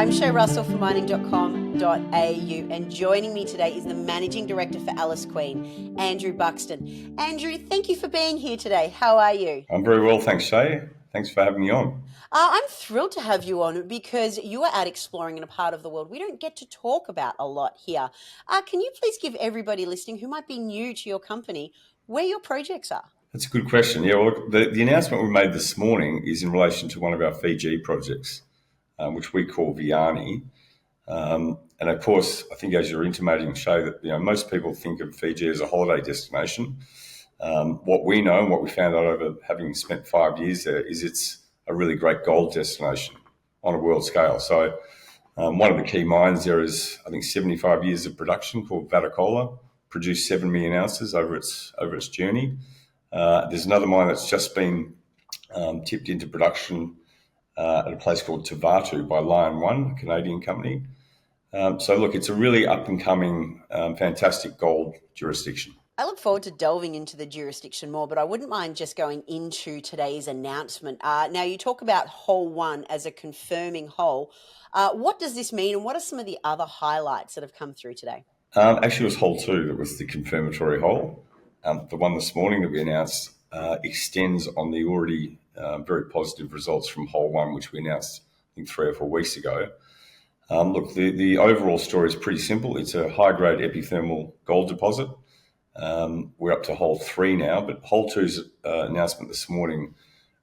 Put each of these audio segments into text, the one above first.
I'm Shay Russell from mining.com.au, and joining me today is the Managing Director for Alice Queen, Andrew Buxton. Andrew, thank you for being here today. How are you? I'm very well, thanks, Shay. Thanks for having me on. I'm thrilled to have you on because you are out exploring in a part of the world we don't get to talk about a lot here. Can you please give everybody listening who might be new to your company where your projects are? That's a good question. Yeah, well, look, the announcement we made this morning is in relation to one of our Fiji projects, which we call Viani. And of course, I think as you're intimating, Shay, that most people think of Fiji as a holiday destination. What we know and what we found out over having spent 5 years there is it's a really great gold destination on a world scale. So one of the key mines there is, I think, 75 years of production called Vatakola, produced 7 million ounces over its journey. There's another mine that's just been tipped into production at a place called Tavatu by Lion One, a Canadian company. So look, it's a really up-and-coming, fantastic gold jurisdiction. I look forward to delving into the jurisdiction more, but I wouldn't mind just going into today's announcement. Now, you talk about hole 1 as a confirming hole. What does this mean, and what are some of the other highlights that have come through today? Actually, it was hole 2 that was the confirmatory hole. The one this morning that we announced extends on the already very positive results from hole 1, which we announced, I think, 3 or 4 weeks ago. Look, the overall story is pretty simple. It's a high-grade epithermal gold deposit. We're up to hole 3 now, but hole 2's announcement this morning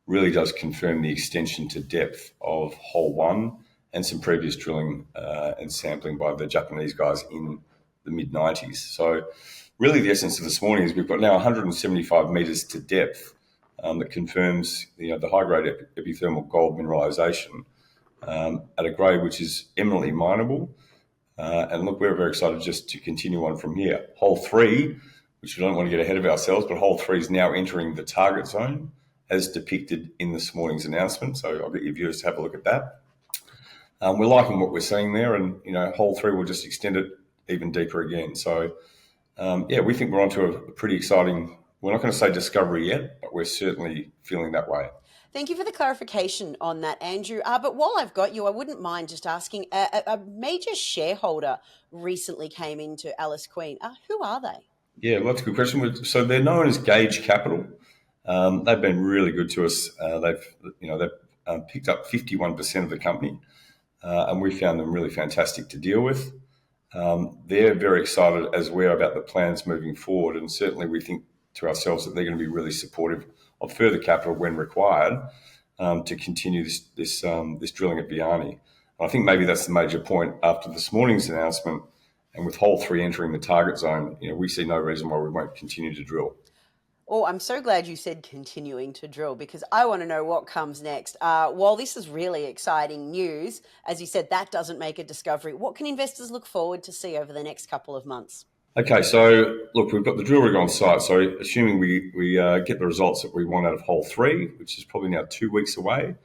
really does confirm the extension to depth of hole 1 and some previous drilling and sampling by the Japanese guys in the mid-90s. So really the essence of this morning is we've got now 175 metres to depth that confirms the high-grade epithermal gold mineralisation at a grade which is eminently mineable. And look, we're very excited just to continue on from here. Hole 3, which we don't want to get ahead of ourselves, but hole 3 is now entering the target zone as depicted in this morning's announcement. So I'll get your viewers to have a look at that. We're liking what we're seeing there, and hole 3 will just extend it even deeper again. So we think we're onto a pretty exciting, we're not going to say discovery yet, but we're certainly feeling that way. Thank you for the clarification on that, Andrew. But while I've got you, I wouldn't mind just asking, a major shareholder recently came into Alice Queen. Who are they? Yeah, well, that's a good question. So they're known as Gage Capital. They've been really good to us. They've picked up 51% of the company, and we found them really fantastic to deal with. They're very excited as we're about the plans moving forward, and certainly we think to ourselves that they're going to be really supportive of further capital when required to continue this drilling at Viani. I think maybe that's the major point after this morning's announcement, and with hole 3 entering the target zone, we see no reason why we won't continue to drill. Oh, I'm so glad you said continuing to drill, because I want to know what comes next. While this is really exciting news, as you said, that doesn't make a discovery. What can investors look forward to see over the next couple of months? Okay, so look, we've got the drill rig on site. So assuming we get the results that we want out of hole 3, which is probably now 2 weeks away,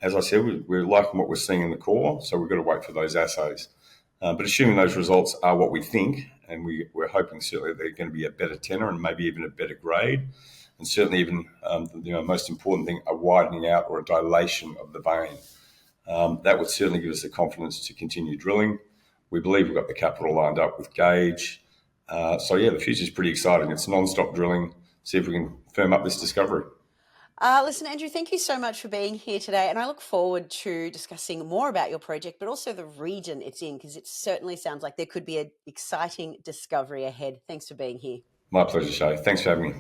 as I said, we're liking what we're seeing in the core, so we've got to wait for those assays. But assuming those results are what we think, and we're hoping certainly they're going to be a better tenor and maybe even a better grade, and certainly even the most important thing, a widening out or a dilation of the vein. That would certainly give us the confidence to continue drilling. We believe we've got the capital lined up with Gage. The future is pretty exciting. It's non-stop drilling. See if we can firm up this discovery. Listen, Andrew, thank you so much for being here today, and I look forward to discussing more about your project, but also the region it's in, because it certainly sounds like there could be an exciting discovery ahead. Thanks for being here. My pleasure, Shay. Thanks for having me.